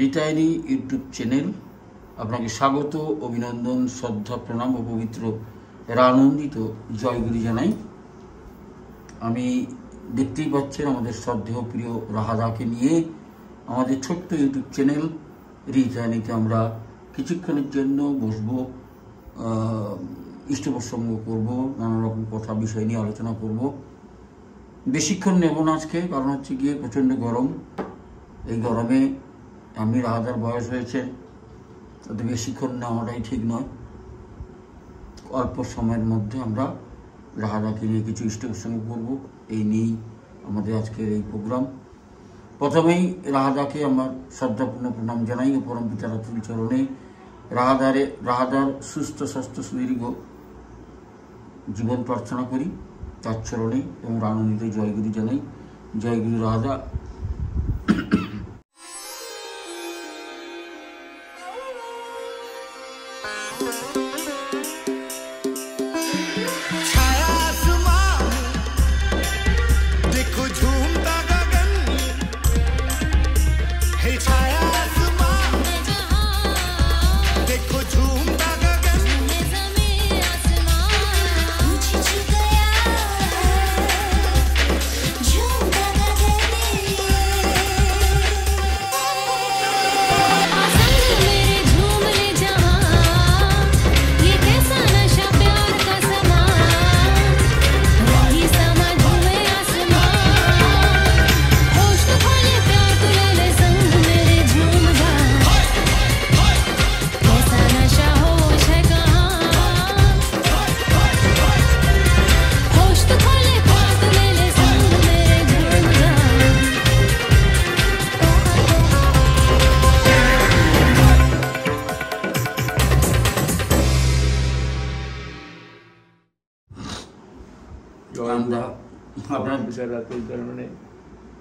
Retiree YouTube channel আপনাকে স্বাগত, অভিনন্দন, শ্রদ্ধা, প্রণাম ও পবিত্র আনন্দিত জয়গুলি জানাই। আমি দেখতেই পাচ্ছেন আমাদের শ্রদ্ধেয় প্রিয় রাহাদাকে নিয়ে আমাদের ছোট্ট ইউটিউব চ্যানেল রিটায়ারিতে আমরা কিছুক্ষণের জন্য বসবো, ইষ্ট প্রসঙ্গ করবো, নানা রকম কথা বিষয় নিয়ে আলোচনা করব। বেশিক্ষণ নেব না আজকে, কারণ হচ্ছে গিয়ে প্রচণ্ড গরম। এই গরমে আমি রাহাদার বয়স হয়েছে, তাতে বেশিক্ষণ নেওয়াটাই ঠিক নয়। অল্প সময়ের মধ্যে আমরা রাহাদাকে নিয়ে কিছু ইষ্ট প্রসঙ্গ করব, এই নিয়েই আমাদের আজকের এই প্রোগ্রাম। প্রথমেই রাহাদাকে আমার শ্রদ্ধাপূর্ণ প্রণাম জানাই ও পরম পিতার অতুল চরণে রাহাদার সুস্থ স্বাস্থ্য সুদীর্ঘ জীবন প্রার্থনা করি তার চরণে এবং আনন্দিত জয়গুরু জানাই। জয়গুরু রাহাদা।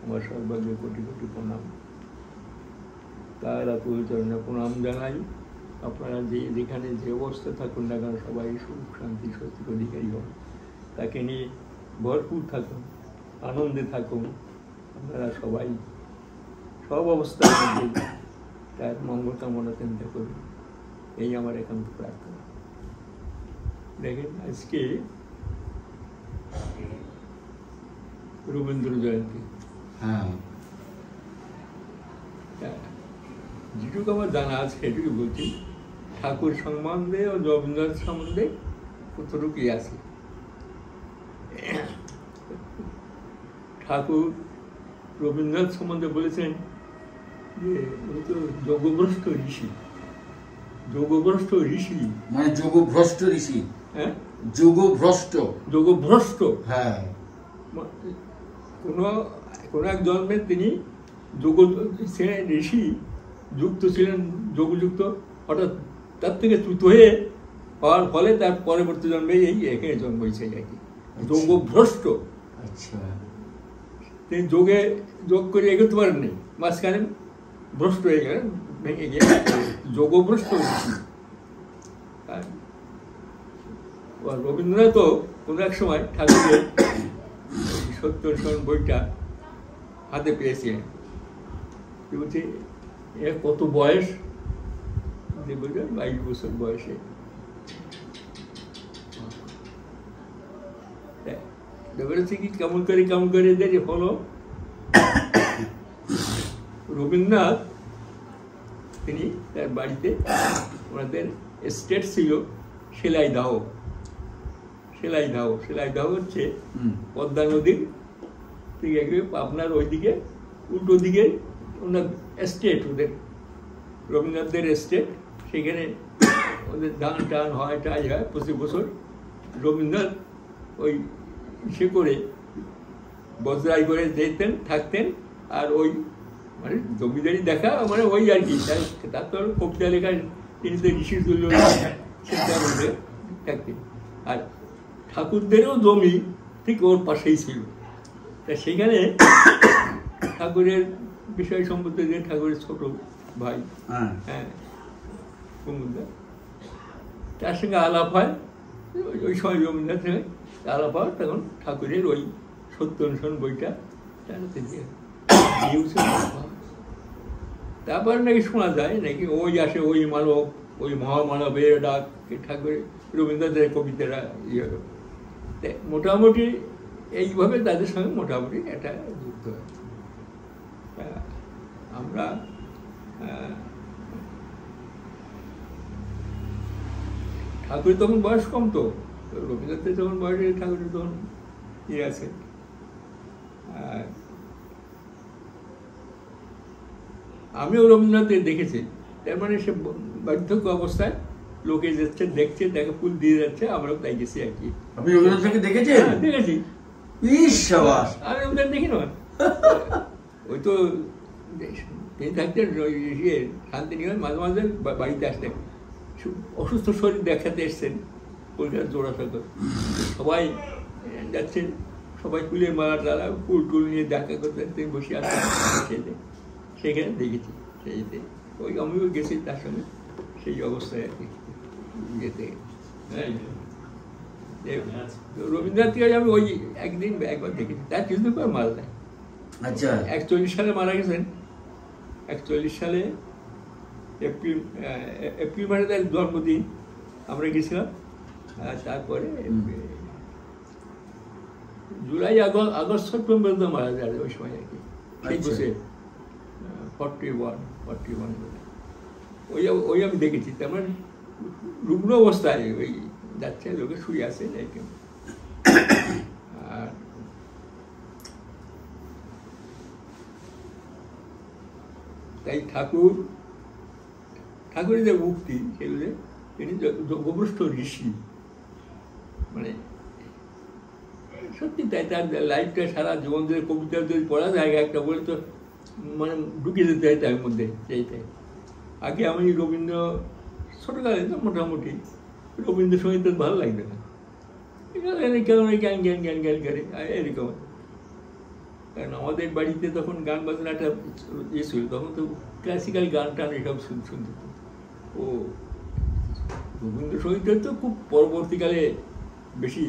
আমার সর্বাগ্য কোটি কোটি প্রণাম, তার আতুল চরণে প্রণাম জানাই। আপনারা যেখানে যে অবস্থা থাকুন না কেন, সবাই সুখ শান্তি স্বস্তির অধিকারী হন, তাকে নিয়ে ভরপুর থাকুন, আনন্দে থাকুন। আপনারা সবাই সব অবস্থার মধ্যে তার মঙ্গল কামনা চিন্তা করুন, এই আমার একান্ত প্রার্থনা। দেখেন, আজকে রবীন্দ্র জয়ন্তী। যেটুকু আমার জানা আছে সেটুকু বলছি। ঠাকুর সম্বন্ধে ও রবীন্দ্রনাথ সম্বন্ধে কতটুকুই আছে। ঠাকুর রবীন্দ্রনাথ সম্বন্ধে বলেছেন যে উনি তো যোগভ্রষ্ট ঋষি। যোগভ্রষ্ট ঋষি মানে যোগভ্রষ্ট ঋষি। হ্যাঁ, যোগভ্রষ্ট। হ্যাঁ, কোনো এক জন্মে তিনি ঋষি যুক্ত ছিলেন, যোগযুক্ত, হঠাৎ তার থেকে চ্যুত হয়ে পাওয়ার ফলে তার পরবর্তী জন্মে এখানে জন্ম হয়েছে আর কি, যোগভ্রষ্ট। আচ্ছা, তিনি যোগ করে এগোতে পারেননি, মাঝখানে ভ্রষ্ট হয়ে গেলেন, ভেঙে গিয়ে যোগভ্রষ্ট ঋষি। রবীন্দ্রনাথও কোনো এক সময় ঠাকুরের সত্যর্ষণ বইটা হাতে পেয়েছিলেন। বলছে এর কত বয়স? যে বলছে 22 বছর বয়সে। বলেছে কি কেমন করে যে হলো। রবীন্দ্রনাথ তিনি তার বাড়িতে, ওনাদের এস্টেট ছিল সেলাইদাহ হচ্ছে পদ্মা নদীর ঠিক আপনার ওইদিকে উল্টো দিকে ওনার এস্টেট, ওদের রবীন্দ্রনাথদের এস্টেট। সেখানে ওদের ধান টান হয়, টাই হয় প্রতি বছর। রবীন্দ্রনাথ ওই সে করে বজরাই করে যেতেন, থাকতেন। আর ওই মানে জমিদারি দেখা মানে ওই আর কি, তার তো কবিতা লেখা, তিনি তো ঋষি তুল্য চিন্তার মধ্যে থাকতেন। আর ঠাকুরদেরও জমি ঠিক ওর পাশেই ছিল। তা সেখানে ঠাকুরের বিষয় সম্বন্ধে, যে ঠাকুরের ছোট ভাই, হ্যাঁ কুমুদা, তার সঙ্গে আলাপ হয়। ওই সময় রবীন্দ্রনাথ সঙ্গে আলাপ হয়, তখন ঠাকুরের ওই সত্য অনুসরণ বইটা তারপর নাকি শোনা যায় নাকি ওই আসে ওই মানব, ওই মহামানবের ডাক, ঠাকুর রবীন্দ্রনাথের কবিতারা ইয়ে হলো। মোটামুটি এইভাবে তাদের সঙ্গে মোটামুটি একটা যুক্ত হয়। আমরা ঠাকুরের তখন বয়স কম, তো রবীন্দ্রনাথের যখন বয়স, ঠাকুরের তখন ইয়ে আছে। আর আমিও রবীন্দ্রনাথকে দেখেছি, তার মানে সে বার্ধক্য অবস্থায় লোকে যাচ্ছে, দেখছে, দেখে ফুল দিয়ে যাচ্ছে, আমরাও তাই গেছি আর কি। আপনি রবীন্দ্রনাথকে দেখেছেন? দেখেছি। আমি রবীন্দ্রনাথ দেখি না, ওই তো তিনি থাকতেন শান্তিনিকেতন, মাঝে মাঝে বাড়িতে আসতেন, অসুস্থ শরীর দেখাতে এসছেন কলকাতার জোড়াসাঁকো, সবাই যাচ্ছেন, সবাই ফুলের মালা টালা ফুল টুল নিয়ে দেখা করতে তিনি বসে আসতেন, সেখানে দেখেছি। সেইতে ওই আমিও গেছি তার সঙ্গে সেই অবস্থায় আর কি ইয়েতে। রবীন্দ্রনাথকে আমি ওই একবার দেখেছি, তার কিছুদিন পর মারা যায়। আচ্ছা, 41 সালে মারা গেছেন। 41 সালে এপ্রিল মাসে তার জন্মদিন, আমরা গেছিলাম। আর তারপরে জুলাই আগস্ট সেপ্টেম্বর তো মারা যায় ওই সময় আর কি, সেই বসে 41 ওই আমি দেখেছি। তার মানে রুগ্ন অবস্থায় ওই যাচ্ছে, লোকে শুয়ে আছে। আর তাই ঠাকুরের যে মুক্তি, সেগুলো তিনি যোগভ্রষ্ট ঋষি, মানে সত্যি তাই। তার লাইফটা সারা জীবন ধরে কবিতা যদি পড়া যায় একটা বলে, তো মানে ঢুকে যেতে হয় তার মধ্যে। সেইটাই আগে আমি রবীন্দ্র ছোটকালে তো মোটামুটি রবীন্দ্রসঙ্গীত ভালো লাগবে না, কেমন জ্ঞান জ্ঞান জ্ঞান জ্ঞান করে এরকম। কারণ আমাদের বাড়িতে তখন গান বাজনাটা ইয়ে ছিল, তখন তো ক্লাসিক্যাল গান টান এসব শুনতে। ও রবীন্দ্রসঙ্গীতের তো খুব পরবর্তীকালে বেশি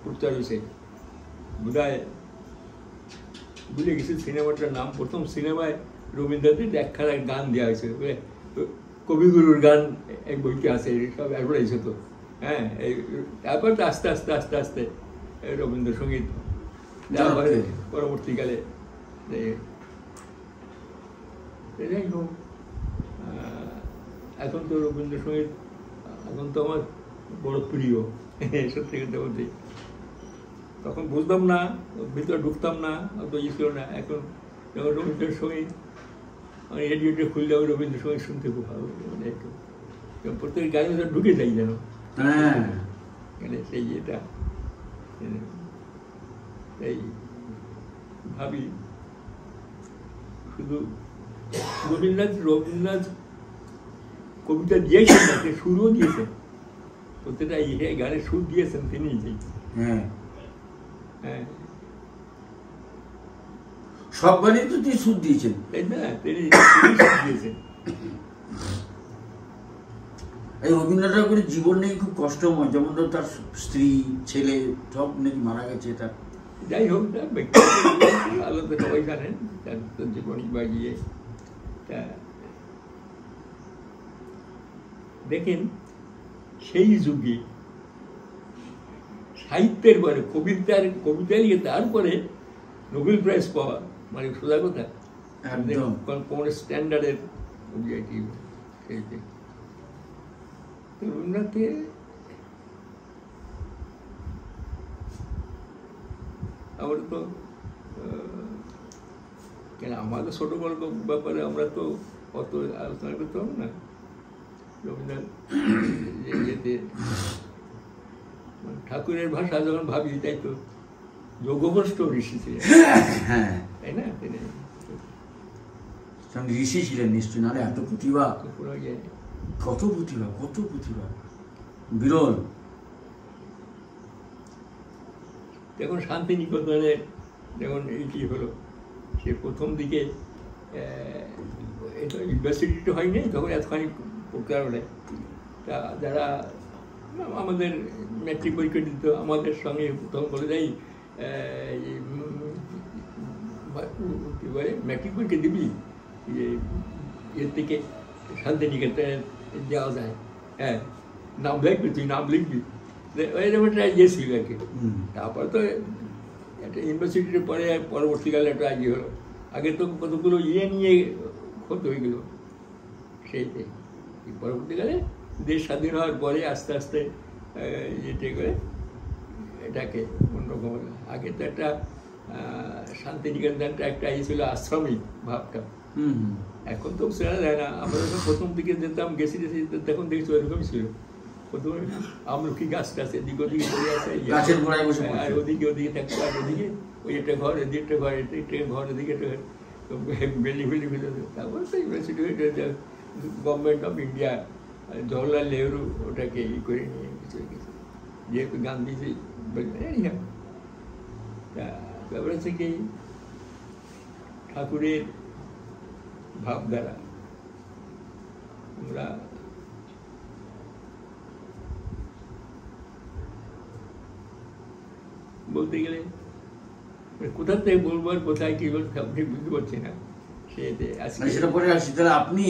প্রচার হয়েছে। বোধহয় ভুলে গেছি সিনেমাটার নাম, প্রথম সিনেমায় রবীন্দ্রনাথের একখানা গান দেওয়া হয়েছে, কবিগুরুর গান এক বইতে আছে, সব অ্যাডভার্টাইজ হতো। হ্যাঁ, তারপর তো আস্তে আস্তে আস্তে আস্তে রবীন্দ্রসঙ্গীত পরবর্তীকালে। যাই হোক, এখন তো রবীন্দ্রসঙ্গীত এখন তো আমার বড় প্রিয়, সত্যি কথা বলতে। তখন বুঝতাম না, ভিতরে ঢুকতাম না, অত ইয়ে ছিল না। এখন যখন রবীন্দ্রসঙ্গীত আমি রেডিওটা খুললে আমি রবীন্দ্রসঙ্গীত শুনতে খুব ভালো, মানে প্রত্যেক গানের ভিতরে ঢুকে যাই যেন। মানে সেই ইয়েটা, এই ভাবি শুধু রবীন্দ্রনাথ কবিতা দিয়েছেন না, সুরও দিয়েছেন, প্রত্যেকটা ইয়ে গানের সুর দিয়েছেন তিনি। হ্যাঁ, সব গানে তো তিনি সুর দিয়েছেন, তাই না? তিনি সুর দিয়েছেন। এই রবীন্দ্রনাথ ঠাকুরের জীবন নাকি খুব কষ্টময়, যেমন ধর তার স্ত্রী ছেলে সব নাকি মারা গেছে। এটা যাই হোক, ভালো তো সবাই জানেন তার জীবনী বা গিয়ে। দেখেন, সেই যুগে সাহিত্যের পরে কবিতা লিখে তারপরে নোবেল প্রাইজ পাওয়া মানে সোজা কথা, কোন স্ট্যান্ডার্ডের অবজেক্টিভ। রবীন্দ্রনাথকে আমরা তো কেন, আমাদের ছোট গল্প ব্যাপারে আমরা তো অত আলোচনা করতে হবে না। রবীন্দ্রনাথ ইয়েতে ঠাকুরের ভাষা যখন ভাবি, তাই তো যোগভ্রষ্ট ঋষি ছিলেন, তাই না? তিনি ঋষি ছিলেন নিশ্চয়, নাহলে এত প্রতিভা, কত প্রতিভা বিরল। দেখুন শান্তিনিকেতনে যখন এইটি হলো, সে প্রথম দিকে এটা ইউনিভার্সিটি হয়নি, তখন এতখানি প্রকার হলে তা যারা আমাদের ম্যাট্রিক পরীক্ষা দিত আমাদের সঙ্গে, তখন বলে যাই কী বলে ম্যাট্রিক পরীক্ষা দিবি, যে এর থেকে শান্তিনিকেতনে যাওয়া যায়। হ্যাঁ, নাম লিখবি, তুই নাম লিখবি, এরকম একটা ইয়ে ছিল আর কি। তারপর তো একটা ইউনিভার্সিটির পরে পরবর্তীকালে একটা ইয়ে হলো। আগে তো কতগুলো ইয়ে নিয়ে ক্ষত হয়ে গেল সেইতে। পরবর্তীকালে দেশ স্বাধীন হওয়ার পরে আস্তে আস্তে ইয়েটে করে এটাকে অন্যরকম। আগে তো একটা শান্তিনিকেতনটা একটা ইয়ে ছিল আশ্রমিক ভাবটা, এখন তো সেটা যায় না। আমরা যখন প্রথম দিকে যেতাম গেছি তখন দেখছি ওইরকমই ছিল। প্রথমে আমলকি গাছ টাছ এদিকে ওদিকে চলে আসে, আর ওদিকে ওদিকে থাকতো, আর ওদিকে ওই একটা ঘর, এদিকে একটা ঘর, একটা ঘর, এদিকে একটা বিল্ডিং ফিল্ডিং ফেলে। তারপর তো university government of India Jawaharlal Nehru ওটাকে ই করে নিয়ে কিছু গেছে, যেহেতু গান্ধীজি বললেন। ব্যাপার হচ্ছে কি ঠাকুরের ভাবধারা আমরা বলতে গেলে কোথা থেকে বলবো আর কোথায় কি বলতে আপনি বুঝতে পারছি না। সেটা পরে আসছি। তাহলে আপনি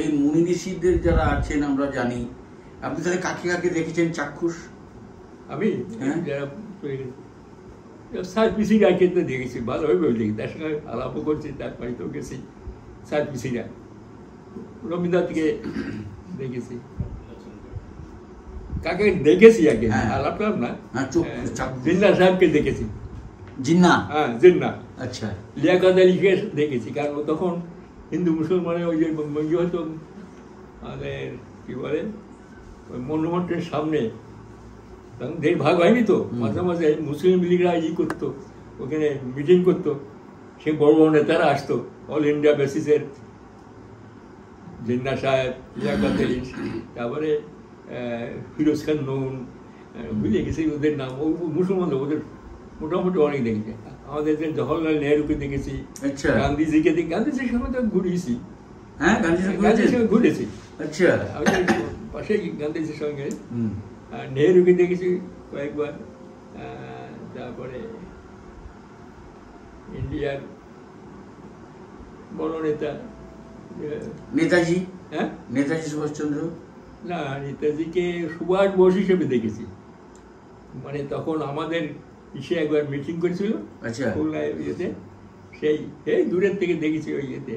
এই মুনি ঋষিদের যারা আছেন আমরা জানি, আপনি তাহলে কাকে কাকে দেখেছেন চাক্ষুষ? আমি যারা সার্ভিসিরা ক্ষেত্রে দেখেছি, ভালোভাবে দেখি, তার সঙ্গে আলাপও করছি, তার বাড়িতেও গেছি। সার্ভিসিরা রবীন্দ্রনাথকে দেখেছি, কাকে দেখেছি আগে আলাপ করলাম না, জিন্না সাহেবকে দেখেছি। জিন্না? হ্যাঁ, জিন্না। আচ্ছা। লিয়াকত আলীকে দেখেছি, কারণ তখন হিন্দু মুসলমানের ওই যে হয়তো আমাদের কি বলে ওই মন্ডমঠের সামনে তখন দেশ ভাগ হয়নি তো, মাঝে মাঝে মুসলিম লীগরা ই করতো, ওখানে মিটিং করতো, সে বড় বড় নেতারা আসতো অল ইন্ডিয়া বেসিসের। জিন্না সাহেব, লিয়াকত আলী, তারপরে ফিরোজ খান নুন, বুঝে গেছি ওদের নাম। ও মুসলমান, ওদের মোটামুটি অনেক দেখেছি। আমাদের যে জওহরলাল নেহরুকে দেখেছি, গান্ধীজিকে দেখি, গান্ধীজির সঙ্গে তো ঘুরেছি। হ্যাঁ, গান্ধীজির সঙ্গে ঘুরেছি। আচ্ছা, পাশে গান্ধীজির সঙ্গে। নেহরুকে দেখেছি কয়েকবার। তারপরে ইন্ডিয়ার বড় নেতা নেতাজি। হ্যাঁ, নেতাজি সুভাষচন্দ্র না, নেতাজিকে সুভাষ বোস হিসেবে দেখেছি। মানে তখন আমাদের ইসে একবার মিটিং করেছিল ইয়েতে, সেই দূরের থেকে দেখেছি ওই ইয়েতে।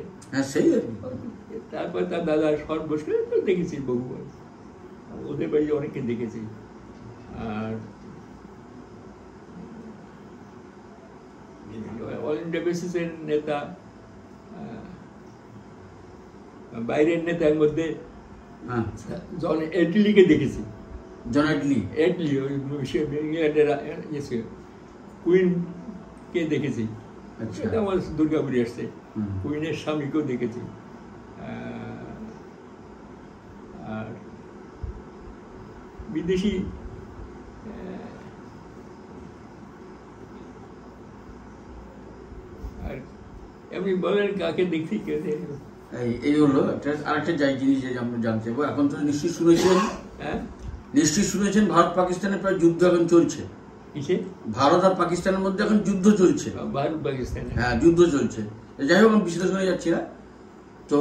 তারপর তার দাদা শরৎ বোসকে তো দেখেছি বহুবার, ওদের বাড়ি অনেককে দেখেছি। আর অল ইন্ডিয়া বেসিসের নেতা, বাইরের নেতার মধ্যে জন এটলিকে দেখেছি। জন এটলি? এটলি ওই ইংল্যান্ডের ইয়ে, কুইনকে দেখেছি। এটা আমার দুর্গাপুরে আসছে। কুইনের স্বামীকেও দেখেছি। আর বিদেশি আর এমনি বলেন কাকে দেখছি কে দেখি। এই হলো আরেকটা জিনিস আমরা জানতে চাইবো। এখন তো নিশ্চয়ই শুনেছেন, নিশ্চয়ই শুনেছেন ভারত পাকিস্তানের প্রায় যুদ্ধ এখন চলছে। ভারত আর পাকিস্তানের মধ্যে এখন যুদ্ধ চলছে। ভারত পাকিস্তান, হ্যাঁ, যুদ্ধ চলছে। যাই হোক, আমি বিশ্লেষণে যাচ্ছি না। তো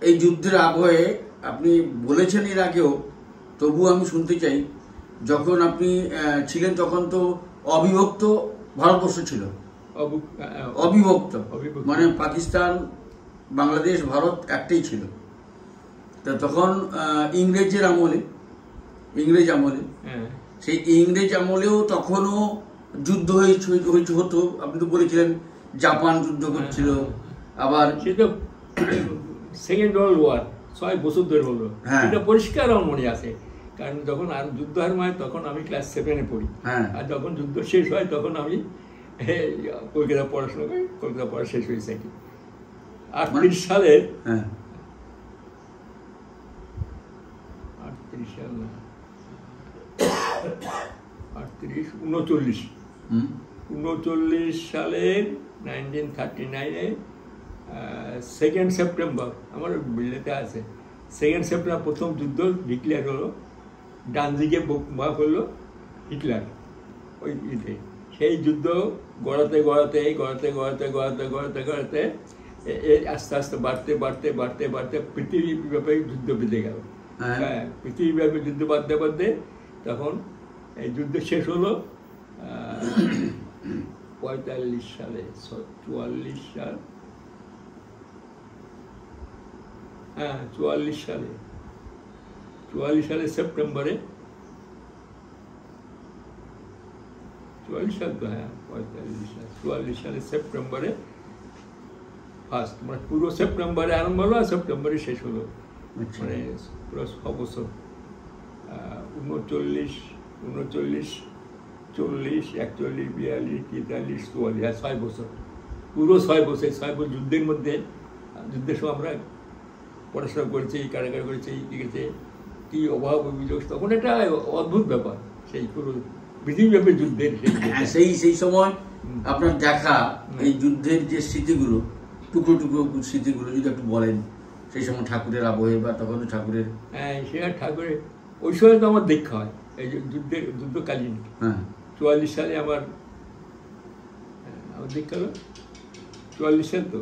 এই যুদ্ধের আবহে আপনি বলেছেন এর আগেও, তবু আমি শুনতে চাই, যখন আপনি ছিলেন তখন তো অবিভক্ত ভারতবর্ষ ছিল। অবিভক্ত মানে পাকিস্তান, বাংলাদেশ, ভারত একটাই ছিল। তো তখন ইংরেজ আমলে সেই ইংরেজ আমলেও তখনও যুদ্ধ হতো। আপনি তো বলেছিলেন জাপান যুদ্ধ করছিল, আবার সেকেন্ড ওয়ার্ল্ড ওয়ার 6 বছর ধরে হলো। এটা পরিষ্কার আমার মনে আছে, কারণ যখন আর যুদ্ধ আর হয় তখন আমি ক্লাস 7-এ পড়ি। আর যখন যুদ্ধ শেষ হয় তখন আমি কলকাতা পড়াশোনা করি। কলকাতা পড়া শেষ হয়েছে কি 38 সালে, 39 সালের 1939-এ 2 সেপ্টেম্বর আমার বিলেতে আছে। 2 সেপ্টেম্বর প্রথম যুদ্ধ ডিক্লেয়ার হলো। ডানজিকে বোমা করলো হিটলার ওই ইতে। সেই যুদ্ধ গড়াতে আস্তে আস্তে বাড়তে বাড়তে বাড়তে বাড়তে পৃথিবীব্যাপী যুদ্ধ বেঁধে গেল। হ্যাঁ, পৃথিবীব্যাপী যুদ্ধ বাড়তে বাড়তে তখন এই যুদ্ধ শেষ হলো 45 সালে, 44 সাল, হ্যাঁ 44 সালে সেপ্টেম্বরে, 44 সাল তো, হ্যাঁ 45 সাল, 44 সালে সেপ্টেম্বরে ফার্স্ট, মানে পুরো সেপ্টেম্বরে আরম্ভ হলো আর সেপ্টেম্বরে শেষ হলো, মানে পুরো 6 বছর, 39, 40, 41, 42, 43, 44, 6 বছর, পুরো 6 বছর, 6 বছর যুদ্ধের মধ্যে, যুদ্ধের সময় আমরা পড়াশোনা করেছি, কারাগার করেছি, ঠিক আছে, কি অভাব অভিযোগ, তখন এটা অদ্ভুত ব্যাপার, সেই পুরো পৃথিবীব্যাপী যুদ্ধের সেই সময় আপনার দেখা এই যুদ্ধের যে স্মৃতিগুলো, টুকরো টুকরো স্মৃতিগুলো যদি একটু বলেন, সেই সময় ঠাকুরের আবহে বা তখন ঠাকুরের, হ্যাঁ সে ঠাকুরের ওই সময় তো আমার দেখা হয়, এই যে যুদ্ধকালীন, হ্যাঁ 44 সালে আমার দেখা হলো, 44 সাল তো,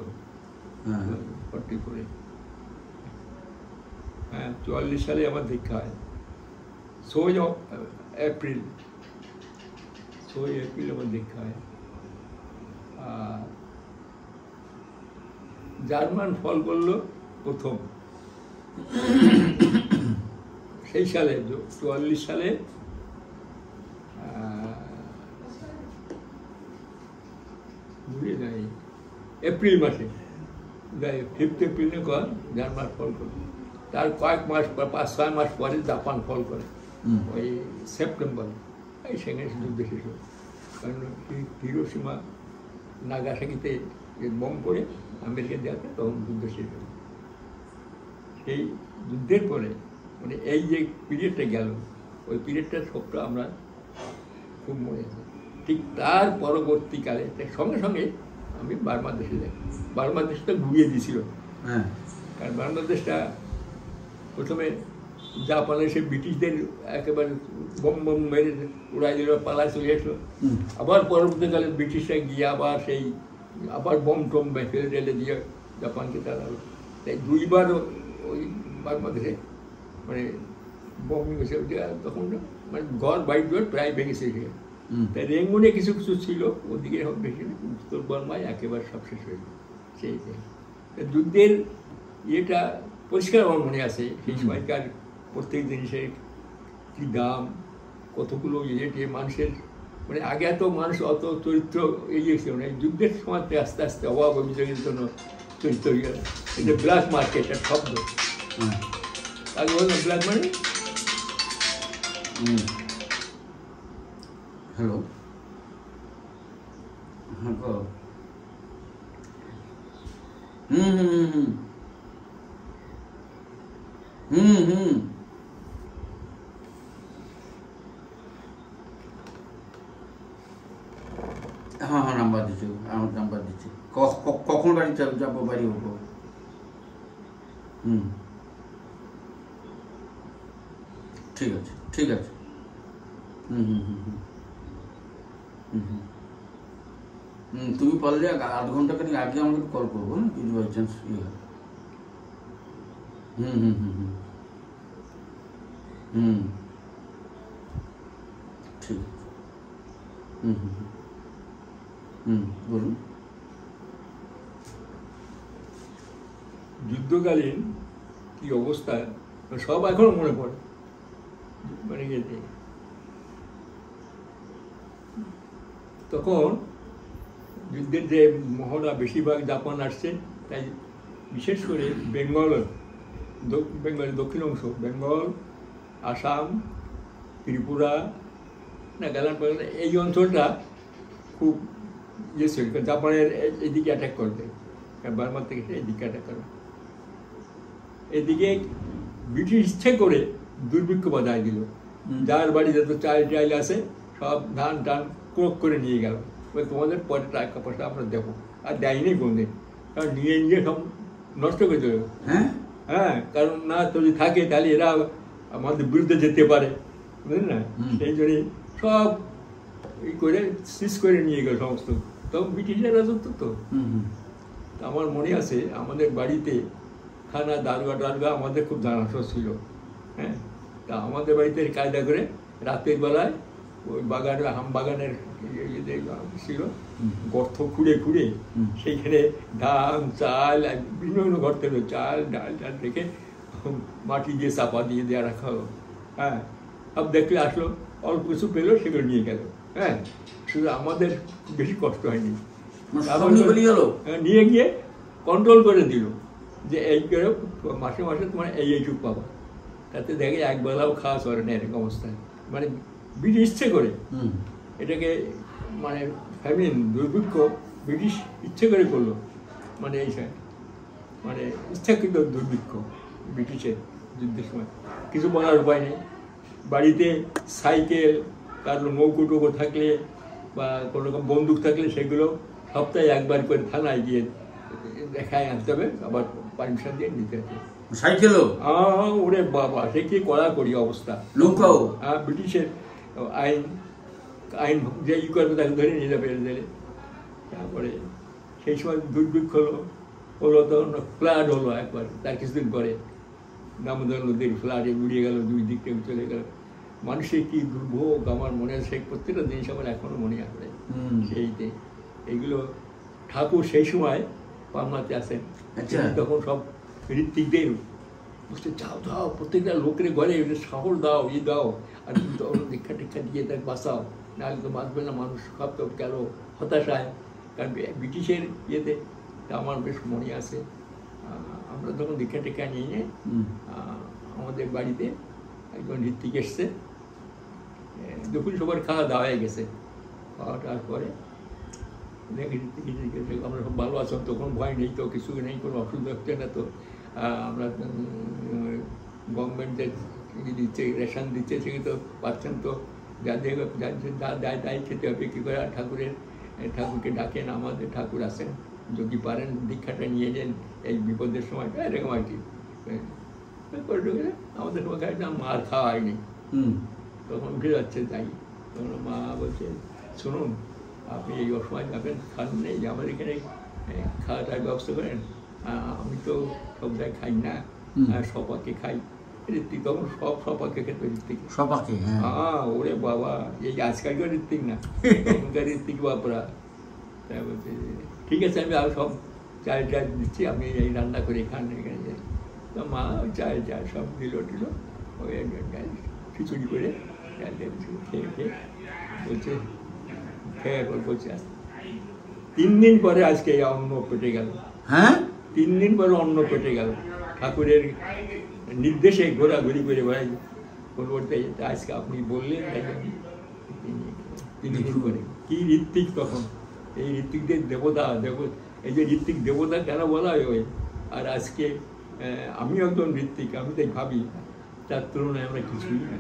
হ্যাঁ 44, হ্যাঁ 44 সালে আমার দেখা হয়, 6 এপ্রিল আমার দেখা হয়। জার্মান ফল করলো প্রথম সেই সালে, 44 সালে এপ্রিল মাসে, 5 এপ্রিলে জার্মান ফল করলো, তার কয়েক মাস, 5-6 মাস পরে জাপান ফল করে, ওই সেপ্টেম্বর, এই সেখানে যুদ্ধ শেষ হল। কারণ হিরোশিমা নাগাসাকিতে বোম করে আমেরিকা দেওয়াতে তখন যুদ্ধ শেষ হল। সেই যুদ্ধের পরে মানে এই যে পিরিয়ডটা গেল, ওই পিরিয়ডটা সবটা আমরা খুব মনে আছে। ঠিক তার পরবর্তীকালে সঙ্গে সঙ্গে আমি বার্মা দেশে যাই। বার্মা দেশটা ঘুরিয়ে দিয়েছিল, কারণ বার্মা দেশটা প্রথমে জাপানে সে ব্রিটিশদের একেবারে বম বম মেরে উড়াই দিল, পালায় চলে আসলো। আবার পরবর্তীকালে ব্রিটিশরা গিয়ে আবার সেই আবার বম টম ফেলে টেলে দিয়ে জাপানকে তাড়ালো। তাই 2বার ওই বাংলাদেশে মানে বমিং হয়েছে, তখন মানে ঘর বাড়ি ঘর প্রায় ভেঙেছে। তাই রেঙ্গুনে কিছু কিছু ছিল, ওদিকে বেশি, উত্তর বর্মায় একেবারে সব শেষ হয়েছে। সেই যুদ্ধের ইয়েটা পরিষ্কার আমার মনে আছে, সেই সময়কার প্রত্যেক জিনিসের কী দাম, কতগুলো ইয়ে মানুষের, মানে আগে এত মানুষ অত চরিত্র এগিয়ে ছিল না। যুদ্ধের সময় আস্তে আস্তে অভাব অভিযোগের জন্য চরিত্র এটা ব্ল্যাক মার্কেট একটা শব্দ, আগে বললাম ব্ল্যাক মানে। হ্যালো, হ্যাঁ নাম্বার দিচ্ছি, আমার নাম্বার দিচ্ছি। কখন বাড়ি যাবো, বাড়ি হবো? ঠিক আছে, ঠিক আছে। তুমি পারলে 8 ঘন্টা খানিক আগে আমাকে কল করবো না, যদি বাই চান্স ইয়ে হয়। ঠিক আছে। বলুন। যুদ্ধকালীন কি অবস্থা সব এখনো মনে পড়ে, মানে গেছে তখন যুদ্ধের যে মহড়া, বেশিরভাগ জাপান আসছে, তাই বিশেষ করে বেঙ্গলের দক্ষিণ অংশ, বেঙ্গল, আসাম, ত্রিপুরা, নাগাল্যান্ড, এই অঞ্চলটা খুব ইয়ে ছিল, জাপানের এদিকে অ্যাটাক করবে, বার্মার থেকে এদিকে অ্যাটাক করবে। এদিকে ব্রিটিশ ইচ্ছে করে দুর্ভিক্ষ বাজায় দিল, যার বাড়ি যত চাল টাইল আছে সব ধান টান ক্রোক করে নিয়ে গেল, তোমাদের পরে টাকা পয়সা আমরা দেবো, আর দেয়নি কোনদিন, কারণ নিয়ে নিয়ে সব নষ্ট করে দেবে। হ্যাঁ, কারণ না যদি থাকে তাহলে এরা আমাদের বিরুদ্ধে যেতে পারে, বুঝলেন না, সেই জন্যে সব এই করে সিজ করে নিয়ে গেল সমস্ত। তখন ব্রিটিশরা রাজত্ব তো, আমার মনে আছে আমাদের বাড়িতে খানা দারোগা টারগা আমাদের খুব জানাশো ছিল, হ্যাঁ। তা আমাদের বাড়িতে কায়দা করে রাতের বেলায় ওই বাগানের আম বাগানের ইয়েতে ছিল, গর্ত খুঁড়ে খুঁড়ে সেইখানে ধান চাল বিভিন্ন বিভিন্ন গর্তে চাল ডাল টাল রেখে মাটি দিয়ে চাপা দিয়ে দেওয়া রাখা হলো, হ্যাঁ। সব দেখলে আসলো, অল্প কিছু পেলো, সেগুলো নিয়ে গেল, হ্যাঁ। শুধু আমাদের বেশি কষ্ট হয়নি, নিয়ে গিয়ে কন্ট্রোল করে দিল যে এই করে মাসে মাসে তোমার এইটুক পাবা। তাতে দেখে একবেলাও খাওয়া চলে না এরকম অবস্থায়, মানে ব্রিটিশ ইচ্ছে করে এটাকে, মানে ফ্যামিন দুর্ভিক্ষ ব্রিটিশ ইচ্ছে করে করলো, মানে এই মানে ইচ্ছাকৃত দুর্ভিক্ষ ব্রিটিশের যুদ্ধের সময়। কিছু বলার উপায় নেই। বাড়িতে সাইকেল, কারো নৌকো টৌকো থাকলে বা কোনো রকম বন্দুক থাকলে সেগুলো সপ্তাহে একবার করে থানায় গিয়ে দেখায় আনতে হবে, আবার পারমিশন দিয়ে নিতে হবে। সাইকেলও ওরে বাবা, সে কি কড়াকড়ি অবস্থা। নৌকাও ব্রিটিশের আইন আইন যে ই করবে তাকে ধরে নিয়ে যাবে জেলে। তারপরে সেই সময় দুর্ভিক্ষ হলো তখন ফ্লাড হলো একবার, তার কিছুদিন পরে দামোদর নদীর ফ্লাডে উড়িয়ে গেল, দুই দিক থেকে চলে গেল। মানুষের কি দুর্ভোগ আমার মনে আছে, প্রত্যেকটা জিনিস আমার এখনো মনে আসে সেইতে। এগুলো ঠাকুর সেই সময় পাবনাতে আসেন, তখন সব ঋত্বিকদের বুঝতে চাও দাও, প্রত্যেকটা লোকের ঘরে সাহস দাও, দাও, আর তখন দীক্ষা টিক্ষা দিয়ে তাকে বাঁচাও, নাহলে তো বাঁচবে না মানুষ। সব তো গেল হতাশায়, কারণ ব্রিটিশের ইয়েতে। তা আমার বেশ মনে আছে, আমরা তখন দীক্ষা টিক্ষা নিয়ে আমাদের বাড়িতে একজন ঋত্বিক এসছে, দুপুর সবার খাওয়া দাওয়া হয়ে গেছে। খাওয়া টাওয়ার পরে দেখি আমরা সব ভালো আছো, তখন ভয় নেই তো, কিছু নেই, কোনো অসুবিধা হচ্ছে না তো। আমরা গভর্নমেন্টের দিচ্ছে, রেশন দিচ্ছে, সেগুলো তো পাচ্ছেন তো, যাদের যা দায় দায় খেতে হবে কী করে। ঠাকুরকে ডাকেন, আমাদের ঠাকুর আসেন, যদি পারেন দীক্ষাটা নিয়ে যান এই বিপদের সময়টা, এরকম আর কি। আমাদের ওখানে মার খাওয়া হয়নি, তখন উঠে যাচ্ছে যাই, তখন মা বলছে শুনুন আপনি এই অসময় যাবেন, খান নেই, আমার এখানে খাওয়া দাওয়ার ব্যবস্থা করেন। আমি তো সব জায়গায় খাই না, সপাকে খাই। ঋত্বিক তখন সব সপাকে খেত, ঋত্বিক সপাকে, হ্যাঁ। ওরে বাবা, এই আজকালকার ঋত্বিক না, তখনকার ঋত্বিক বাপরা। তাই বলছে ঠিক আছে, আমি আর সব চাল টাল দিচ্ছি, আপনি এই রান্না করে খান এখানে যাই। তো মা চাল চাল সব দিল টিল, ওই খিচুড়ি করে খেয়ে খেয়ে বলছে খেয়ে বলছে 3 দিন পরে আজকে অন্ন পেটে গেল। হ্যাঁ, 3 দিন পরে অন্ন পেটে গেল। ঠাকুরের নির্দেশে ঘোরাঘুরি করে বেড়াই বলতে, আজকে আপনি বললেন 3 দিন পরে। কি ঋত্বিক তখন, এই ঋত্বিকদের দেবতা, এই যে ঋত্বিক দেবতা কেন বলা হয়। আর আজকে আমি একজন ঋত্বিক, আমি তাই ভাবি তার তুলনায় আমরা কিছুই না।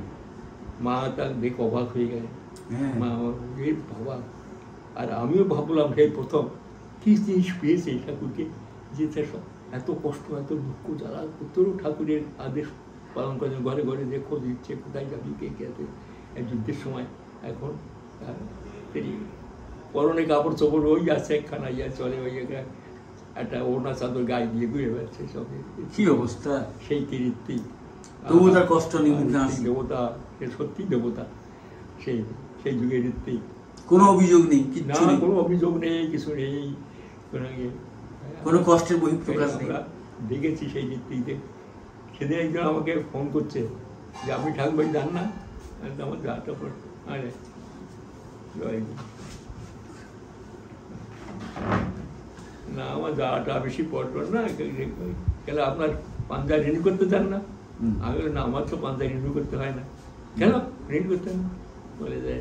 মা তার দেখে অবাক হয়ে গেলেন, মা বাবা। আর আমিও ভাবলাম সেই প্রথম কি জিনিস পেয়েছে ঠাকুরকে, যে এত কষ্ট, এত দুঃখ জ্বালা করতেও ঠাকুরের আদেশ পালন করেন। ঘরে ঘরে যে খোঁজ দিচ্ছে, কোথায় যাবি, কে কে আছে। যুদ্ধের সময় এখন পরনে কাপড় চোপড় ওই আছে একখানা ইয়া চলে, ওই একটা ওড়না চাদর গায়ে দিয়ে ঘুরে বেড়াচ্ছে সব। কি অবস্থা সেই ঋত্বিক, কষ্ট দেবতা, সে সত্যি দেবতা, সেই যুগের ঋত্বিক। কোনো অভিযোগ নেই, না কোনো অভিযোগ নেই, কিছু নেই, কোনো কষ্টের বহিঃপ্রকাশ নেই। দেখেছি সেই ঋত্বিকদের। সেদিন একজন আমাকে ফোন করছে যে আপনি ঠাকুর বাড়ি যান না, আমার যাটা আরে না, আমার যাওয়াটা বেশি পড়ল না, কেন আপনার পাঞ্জা রিনিউ করতে চান না? আমি বলি না, আমার তো পাঞ্জা রিনিউ করতে হয় না। কেন রিনিউ করতে হয় না? বলে যে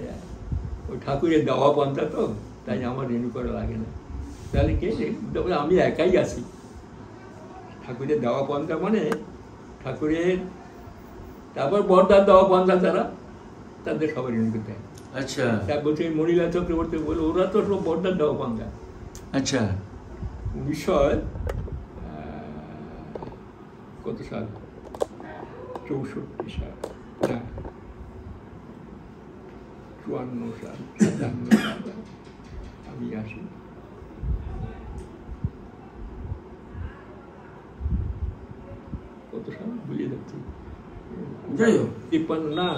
ওই ঠাকুরের দেওয়া পাঞ্জা তো, তাই আমার রিনিউ করা লাগে না। তাহলে কে? তবে আমি একাই আছি। ঠাকুরের দেওয়া পাঞ্জা মানে ঠাকুরের, তারপর বড়দার দেওয়া পাঞ্জা যারা, তাদের সবাই রিনিউ করতে হয়। আচ্ছা, তা বলছে মণিলাল চক্রবর্তী বলে ওরা তো সব বড়দার দেওয়া পাঞ্জা। আচ্ছা, 1900 কত সাল, 64 সাল, 54 সাল, 57 সাল আমি আসি। সাল ভুলে যাচ্ছি, যাই হোক 53 না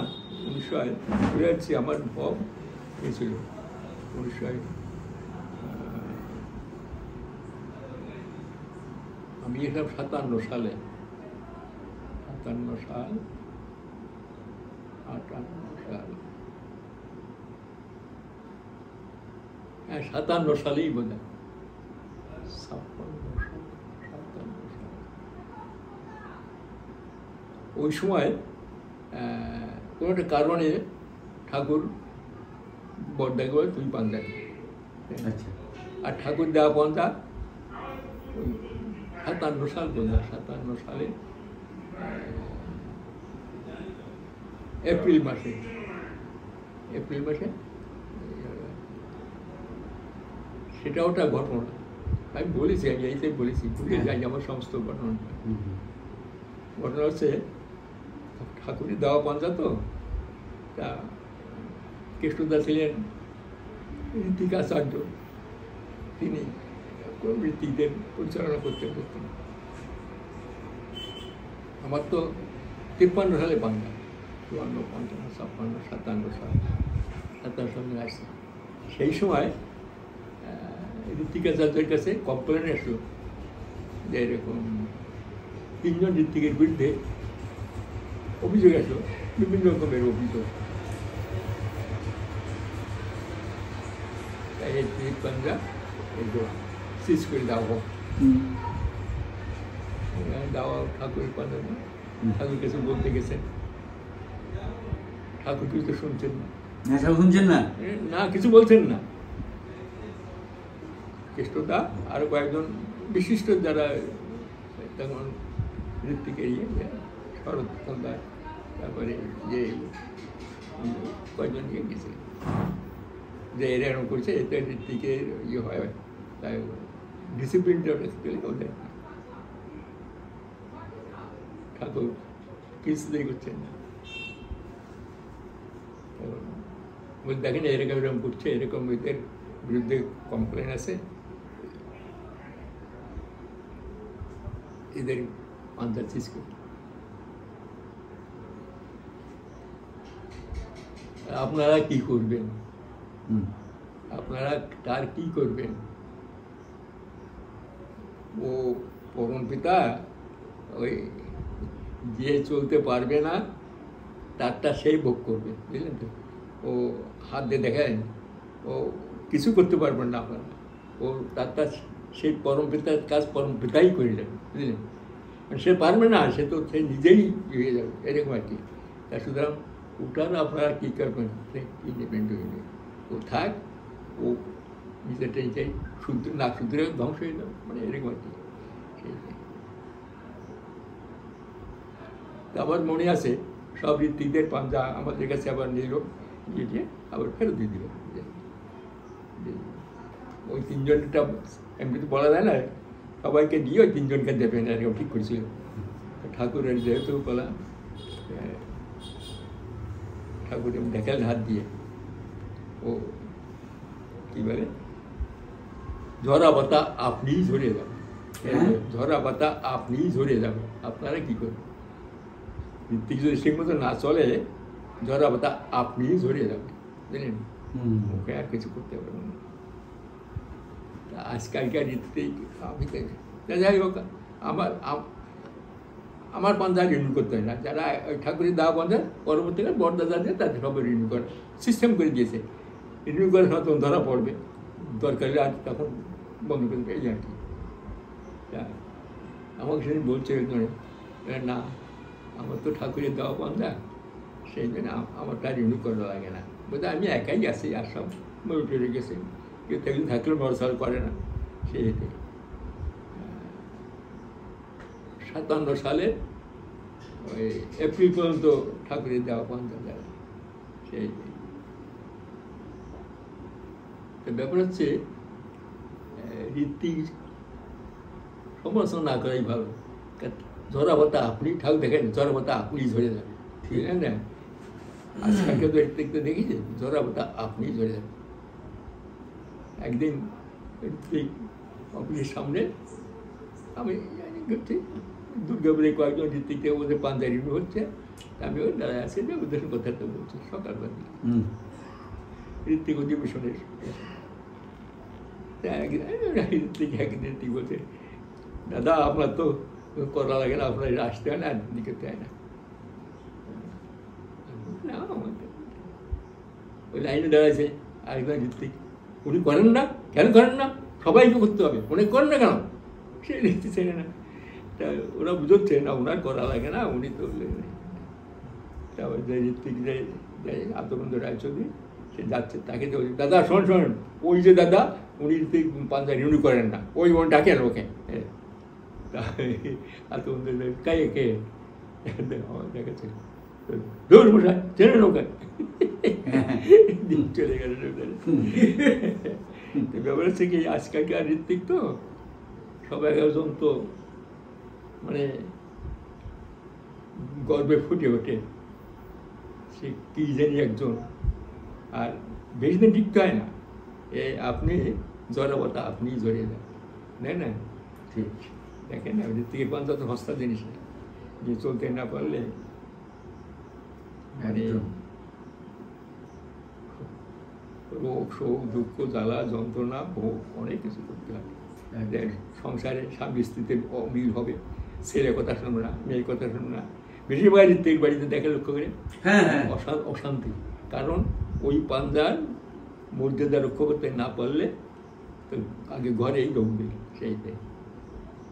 1900 আমার বব হয়েছিল 1900 আমি এসব 57 সালে 58 সাল হ্যাঁ 57 সালেই বোধ হয় 57 সাল। ওই সময় কোনো একটা কারণে ঠাকুর বড়দাকে বলে তুই পাঞ্জাবি, আচ্ছা আর ঠাকুর দেওয়া পাঞ্জা ওই 57 সাল বোধ হয়, 57 সালে এপ্রিল মাসে সেটা ওটা ঘটনা আমি বলেছি, আমি এইটাই বলেছি, ভুলে যাই আমার সমস্ত ঘটনাটা। ঘটনা হচ্ছে ঠাকুরের দেওয়া পাঞ্জা তো, তা কৃষ্ণদা ছিলেন ঋত্বিকাচার্য, তিনি ঋত্বিকদের পরিচালনা করতে করতেন। আমার তো 53 সালে পাঞ্জা, 54, 55, 56, 57 সাল, 57 সালে আসছে। সেই সময় ঋত্বিকাচার্যের কাছে কমপ্লেন আসলো যে এরকম 3 জন ঋত্বিকের বিরুদ্ধে অভিযোগ আসলো, বিভিন্ন রকমের অভিযোগ। তাই এই পাঞ্জা এগুলো সিজ করে দেওয়া হোক, দেওয়া ঠাকুরের পাঞ্জা না, ঠাকুর কাছে বলতে গেছেন, ঠাকুর কিছু শুনছেন না, শুনছেন না, না কিছু বলছেন না। কৃষ্ণদা আরো কয়েকজন বিশিষ্ট যারা তখন ঋত্বিকের শরৎ সন্ধ্যা, তারপরে যে কয়েকজন নিয়ে গেছে যে এরা এরকম করছে, এতে ঋত্বিকের ইয়ে হয়, তাই ডিসিপ্লিনটা ওদের ঠাকুর কিছুতেই করছেন না। বলতে দেখেন এরকম এরকম করছে, এরকম এদের বিরুদ্ধে কমপ্লেন আছে, এদের পাঞ্জাব সিজ করতে। আপনারা কি করবেন? আপনারা তার কি করবেন? ও পরম পিতা ওই যে চলতে পারবে না তারটা সেই ভোগ করবে, বুঝলেন তো? ও হাত দিয়ে দেখেন, ও কিছু করতে পারবেন না আপনারা, ও তারটা সেই পরম পিতার কাজ পরম পিতাই করে যাবে, বুঝলেন? সে পারবে না, সে তো সে নিজেই হয়ে যাবে, এরকম আর কি। তা সুতরাং ওটার আপনারা কী করবেন, ইন্ডিপেন্ডেন্ট হয়ে ও থাক, ও নিজেটা নিজেই শুদ্ধ না শুদ্ধরে ধ্বংস হয়ে যাবে, মানে এরকম আর কি। আবার মনে আছে সব ঋত্বিকদের পাঞ্জা আমাদের কাছে আবার নিল, নিয়ে আবার ফেরত দিয়ে দিল। ওই 3 জনটা এমনি তো বলা যায় না, সবাইকে দিয়ে ওই 3 জনকে দেবেন এরকম ঠিক করেছিল ঠাকুরের। যেহেতু বলা ঠাকুর দেখালেন হাত দিয়ে, ও কি বলে ঝরা পাতা আপনিই ঝরে যাবে, ঝরা পাতা আপনিই ঝরে যাবে, আপনারা কি করবেন? ঋত্বিক যদি ঠিক মতো না চলে, ঝরা পাতা আপনিই ঝরে যাবে, বুঝলেন? ওকে আর কিছু করতে পারবেন না। আজকালকার ঋত্বিক আমি যাই হোক, আমার পাঞ্জা রিনিউ করতে হয় না, যারা ঠাকুরের দেওয়া পাঞ্জা পরবর্তীকালে বড়দাদা দিয়ে তাদের সবাই রিনিউ করে সিস্টেম করে দিয়েছে। রিনিউ করে সময় তখন ধরা পড়বে, দরকার আর তখন বন্ধ করে দেবে, এই আর কি। আমাকে সেদিন বলছে না, আমার তো ঠাকুরের দেওয়া পাঞ্জা, সেই জন্য আমারটা রিনিউ করা লাগে না, বোধহয় আমি একাই আছি, আর সব মরে গেছে, কেউ তেমন থাকলেও নড়চড় করে না। সেই 57 সালে ওই এপ্রিল পর্যন্ত ঠাকুরের দেওয়া পাঞ্জা যারা, সেই ব্যাপার হচ্ছে ঋত্বিক সমালোচনা না করাই ভালো। ঝরা পাতা আপনি ঠাকুর দেখেন, ঝরা পাতা আপনি ঝরে যাবে, ঠিক না? আজকালকে তো ঋত্বিকটা দেখেছি, ঝরা পাতা আপনি ঝরে যাবে। একদিন ঋত্বিক অফিসের সামনে আমি দুর্গাপুরে কয়েকজন ঋত্বিকদের ওদের পাঞ্জাবি হচ্ছে, আমি ওই দাঁড়ায় আছি যে ওদের কথা তো বলছি সকালবেলা ঋত্বিক অধিবেশনের ঋত্বিক একদিন ঋত্বিক বলছে, দাদা আপনার তো করা লাগে না, আপনার আসতে হয় না, রাজনীতি করতে হয় না। ওই লাইনে দাঁড়াইছে আরেকজন ঋত্বিক, উনি করেন না, কেন করেন না, সবাইকে করতে হবে, উনি করেন না কেন, সে ঋত্বিক চেনে না। তা ওরা বুঝচ্ছে না ওনার করা লাগে না, উনি তো তারপর যে ঋত্বিক যে আত্মবন্ধু রায়চৌধুরী সে যাচ্ছে, তাকে তো দাদা শোন শোন, ওই যে দাদা উনি ঋত্বিক পাঞ্জাবি উনি করেন না, ওই উনি ডাকেন ওকে। আত্মবন্ধু কে কে দেখেছে, দৌড় মশাই চেনেন ওকে, দিন চলে গেল। ব্যাপার হচ্ছে কি আজকালকার ঋত্বিক তো সবাই একজন তো মানে গর্বে ফুটে ওঠে, সে কি জানি একজন, আর বেশি দিন টিকতে হয় না, আপনি জড়াবতা আপনি জড়িয়ে যান, তাই না? ঠিক দেখেন না, ঋত্বিকের পান যত হস্তা জিনিস না, যে চলতে না পারলে মানে রোগ শোক দুঃখ জ্বালা যন্ত্রণা ভোগ অনেক কিছু করতে হয়। সংসারে স্বামী স্ত্রীতে অমিল হবে, ছেলে কথা শুনবো না, মেয়ের কথা শুনবো না, বেশিরভাগ ঋত্বিক বাড়িতে দেখে লক্ষ্য করে অশান্তি, কারণ ওই পাঞ্জার মর্যাদা রক্ষা করতে না পারলে তো আগে ঘরেই ঢুকবে, সেইটাই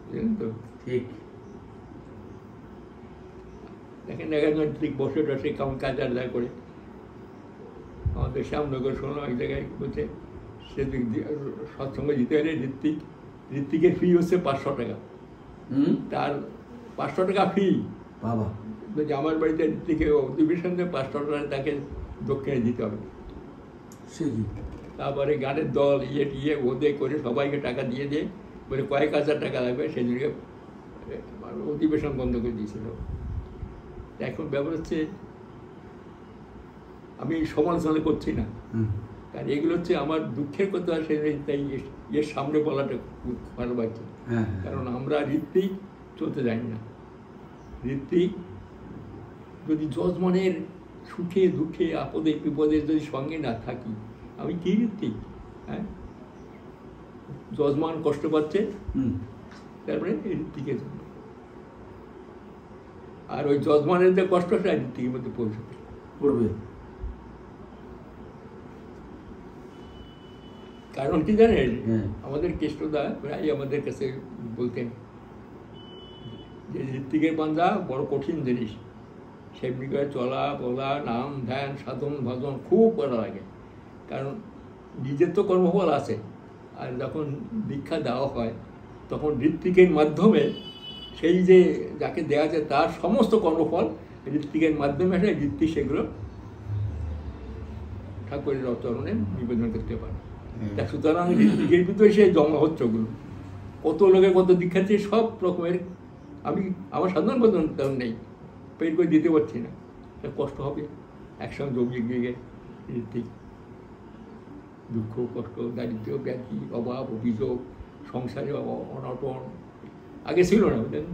বুঝলেন তো? ঠিক দেখেন একজন ঠিক বসে টসে কেমন কাজ আদায় করে, আমাদের শ্যামনগর শোনো এক জায়গায় বলছে সে সৎসঙ্গে দিতে গেলে ঋত্বিকের ফি হচ্ছে 500 টাকা, তার 500 টাকা ফি, বাবা আমার বাড়িতে ঋত্বিকের অধিবেশনে 500 টাকা তাকে দক্ষিণে দিতে হবে। তারপরে গানের দল ইয়ে ওদে করে সবাইকে টাকা দিয়ে দিয়ে বলে কয়েক হাজার টাকা লাগবে, সেদিকে অধিবেশন বন্ধ করে দিয়েছিল। এখন ব্যাপার হচ্ছে আমি সমালোচনা করছি না, কারণ এগুলো হচ্ছে আমার দুঃখের কথা, তাই এর সামনে বলাটা ভালো লাগছে, কারণ আমরা ঋত্বিক চলতে জানি না। ঋত্বিক যদি যজমানের সুখে দুঃখে আপদে বিপদে যদি সঙ্গে না থাকি, আমি কি ঋত্বিক? হ্যাঁ, যজমান কষ্ট পাচ্ছে, তারপরে ঋত্বিকের জন্য, আর ওই যজমানের যে কষ্ট সেটা ঋত্বিকের মধ্যে পড়বে। কারণ কি জানেন, আমাদের কৃষ্ণদা প্রায় আমাদের কাছে বলতেন যে ঋত্বিকের পাঞ্জা বড় কঠিন জিনিস, সেমনি করে চলা বলা নাম ধ্যান সাধন ভজন খুব করা লাগে, কারণ নিজের তো কর্মফল আছে, আর যখন দীক্ষা দেওয়া হয় তখন ঋত্বিকের মাধ্যমে সেই যে যাকে দেওয়া যায় তার সমস্ত কর্মফল ঋত্বিকের মাধ্যমে আসে, ঋত্বিক সেগুলো ঠাকুরের চরণে নিবেদন করতে পারে। সুতরাং ঋত্বিকের ভিতরে সে জমা হচ্ছে ওগুলো, কত লোকের কত দীক্ষাচ্ছে সব রকমের, আমি আমার সাধারণ বদন নেই, পেট করে দিতে পারছি না, কষ্ট হবে একসঙ্গে জমিয়ে গিয়ে ঋত্বিক, দুঃখ কষ্ট দারিদ্র ব্যাধি অভাব অভিযোগ সংসারে অনটন আগে ছিল না, বুঝলেন?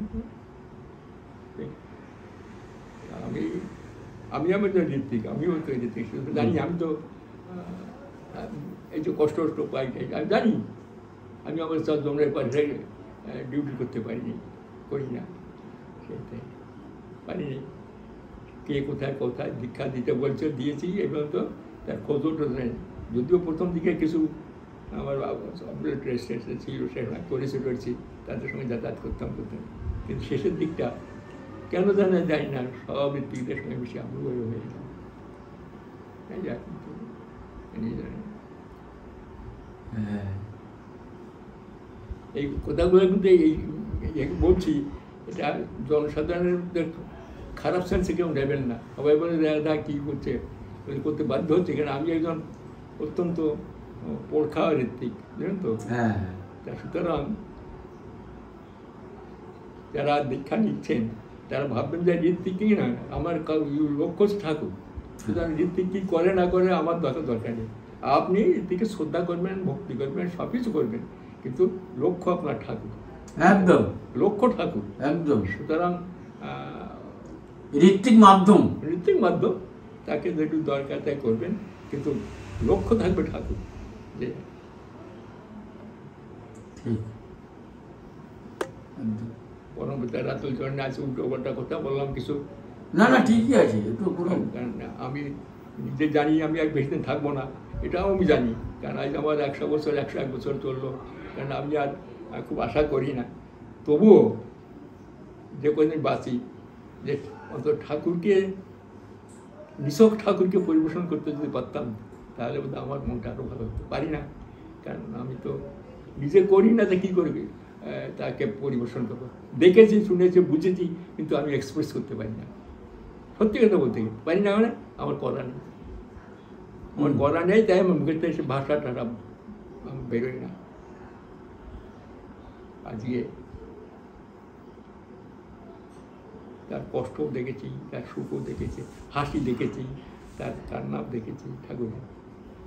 আমি তো ঋত্বিক, আমিও তো ঋত্বিক জানি, আমি তো এই যে কষ্ট পাই আমি জানি, আমি আমার জমের পাশে ডিউটি করতে করি না, সেটাই পারিনি। কে কোথায় কোথায় দীক্ষা দিতে বলছে দিয়েছি, এবং তো তার খোঁজও নেই, যদিও প্রথম দিকে কিছু আমার ছিল সেটা করেছি, তাদের সঙ্গে যাতায়াত করতাম, কিন্তু শেষের দিকটা কেন জানি না সব ঋত্বিকদের সঙ্গে বেশি আগ্রহ হয়ে গেলাম, এই কথাগুলো কিন্তু এই বলছি, এটা জনসাধারণের খারাপ সেন্সে কেউ নেবেন না, সবাই বলে দাদা কী করছে, করতে বাধ্য হচ্ছে, কারণ আমি একজন অত্যন্ত পরখা ঋত্বিক, বুঝলেন তো? তা সুতরাং যারা দীক্ষা নিচ্ছেন তারা ভাববেন যে ঋত্বিক কি না আমার লক্ষ্য ঠাকুর, সুতরাং ঋত্বিক কী করে না করে আমার দরকার নেই, আপনি ঋত্বিককে শ্রদ্ধা করবেন, ভক্তি করবেন, সব কিছু করবেন, কিন্তু লক্ষ্য আপনার ঠাকুর, একদম লক্ষ্য ঠাকুর। একদম। সুতরাং ঋত্বিক মাধ্যম তাকে যেটু দরকার তাই করবেন, কিন্তু লক্ষ্য থাকবে ঠাকুর। যে ঠিক একদম। পরম পিতা রাতুল চরণে আছে, উল্টো পাল্টা কথা বললাম কিছু। না না ঠিকই আছে, একটু পুরো। কারণ আমি নিজে জানি আমি আর বেশি দিন থাকবো না, এটাও আমি জানি। কারণ আজ আমার 100 বছর 101 বছর চললো। কারণ আমি আর খুব আশা করি না, তবুও যে কদিন বাঁচি, যে অন্তত ঠাকুরকে, নিছক ঠাকুরকে পরিবেশন করতে যদি পারতাম, তাহলে বোধ আমার মনটা আরও ভালো হতো। পারি না, কারণ আমি তো নিজে করি না, তো কী করবি তাকে পরিবেশন করবো। দেখেছি, শুনেছি, বুঝেছি, কিন্তু আমি এক্সপ্রেস করতে পারি না। সত্যি কথা বলতে গেলে পারি না, মানে আমার করা নেই, আমার করা নেই, তাই আমার মুখের থেকে ভাষা টাটা বেরোয় না। আজকে তার কষ্টও দেখেছি, তার সুখও দেখেছি, হাসি দেখেছি, তার কান্নাও দেখেছি, ঠাকুরের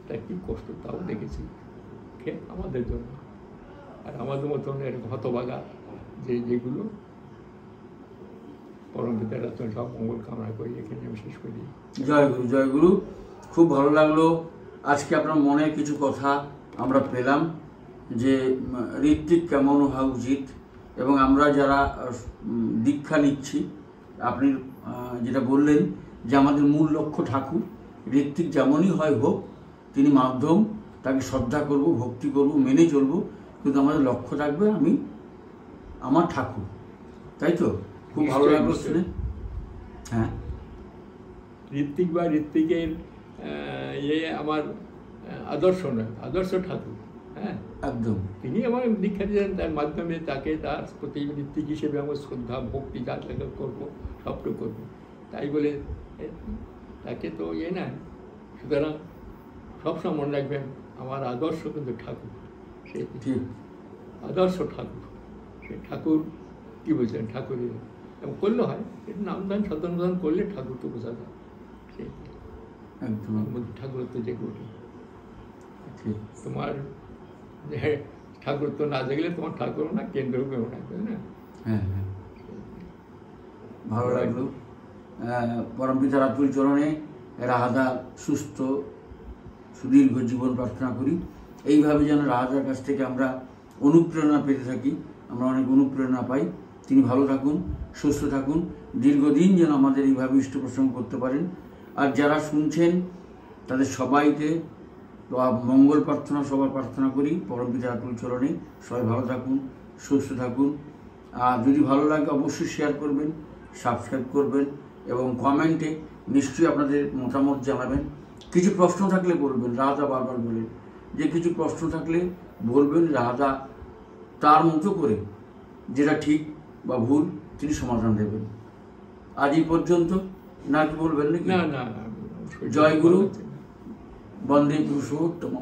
তার কী কষ্ট তাও দেখেছি আমাদের জন্য। আর আমাদের মতন এরকম হতভাগা যেগুলো, পরম পিতার সব মঙ্গল কামনা করি। এখানে আমি শেষ করি। জয় গুরু, জয় গুরু। খুব ভালো লাগলো আজকে আপনার মনের কিছু কথা আমরা পেলাম, যে ঋত্বিক কেমন হওয়া উচিত, এবং আমরা যারা দীক্ষা নিচ্ছি, আপনি যেটা বললেন যে আমাদের মূল লক্ষ্য ঠাকুর। ঋত্বিক যেমনই হয় হোক, তিনি মাধ্যম, তাকে শ্রদ্ধা করব, ভক্তি করব, মেনে চলবো, কিন্তু আমাদের লক্ষ্য থাকবে আমি আমার ঠাকুর। তাই তো? খুব ভালো লাগলো শুনে। হ্যাঁ, ঋত্বিক বা ঋত্বিকের আমার আদর্শ নয়, আদর্শ ঠাকুর। হ্যাঁ, একদম। তিনি আমার দীক্ষা দিয়েছেন, তার মাধ্যমে তাকে তার প্রতি ঋত্বিক হিসেবে আমার শ্রদ্ধা ভক্তি যা তাকে করবো, সবটুকু করবো। তাই বলে তাকে তো না। সুতরাং সবসময় মনে রাখবেন, আমার আদর্শ কিন্তু ঠাকুর। সে আদর্শ ঠাকুর। সে ঠাকুর কী বলছেন, ঠাকুরের এবং করলে হয়, এটা নামদান সতন্দান করলে ঠাকুরকে বোঝা যায়। সেই ঠাকুরত্ব জেগে ওঠে। তোমার ঠাকুরত্ব না জেগলে তোমার ঠাকুর না, কেন্দ্রও কেউ না, তাই না? হ্যাঁ হ্যাঁ, ভালো লাগলো। পরম পিতা রাতুল চরণে রাহাদা সুস্থ সুদীর্ঘ জীবন প্রার্থনা করি। এইভাবে যেন রাহাদার কাছ থেকে আমরা অনুপ্রেরণা পেতে থাকি, আমরা অনেক অনুপ্রেরণা পাই। তিনি ভালো থাকুন, সুস্থ থাকুন, দীর্ঘদিন যেন আমাদের এইভাবে ইষ্ট প্রসঙ্গ করতে পারেন। আর যারা শুনছেন তাদের সবাইকে মঙ্গল প্রার্থনা, সবার প্রার্থনা করি পরম পিতা রাতুল চরণে। সবাই ভালো থাকুন, সুস্থ থাকুন। আর যদি ভালো লাগে অবশ্যই শেয়ার করবেন, সাবস্ক্রাইব করবেন, এবং কমেন্টে নিশ্চয়ই আপনাদের মতামত জানাবেন। কিছু প্রশ্ন থাকলে বলবেন। রাহাদা বারবার বলেন যে কিছু প্রশ্ন থাকলে বলবেন, রাহাদা তার মতো করে যেটা ঠিক বা ভুল তিনি সমাধান দেবেন। আজ এই পর্যন্ত, না কি বলবেন নাকি? না না, জয় গুরু, বন্দে পুরুষোত্তম।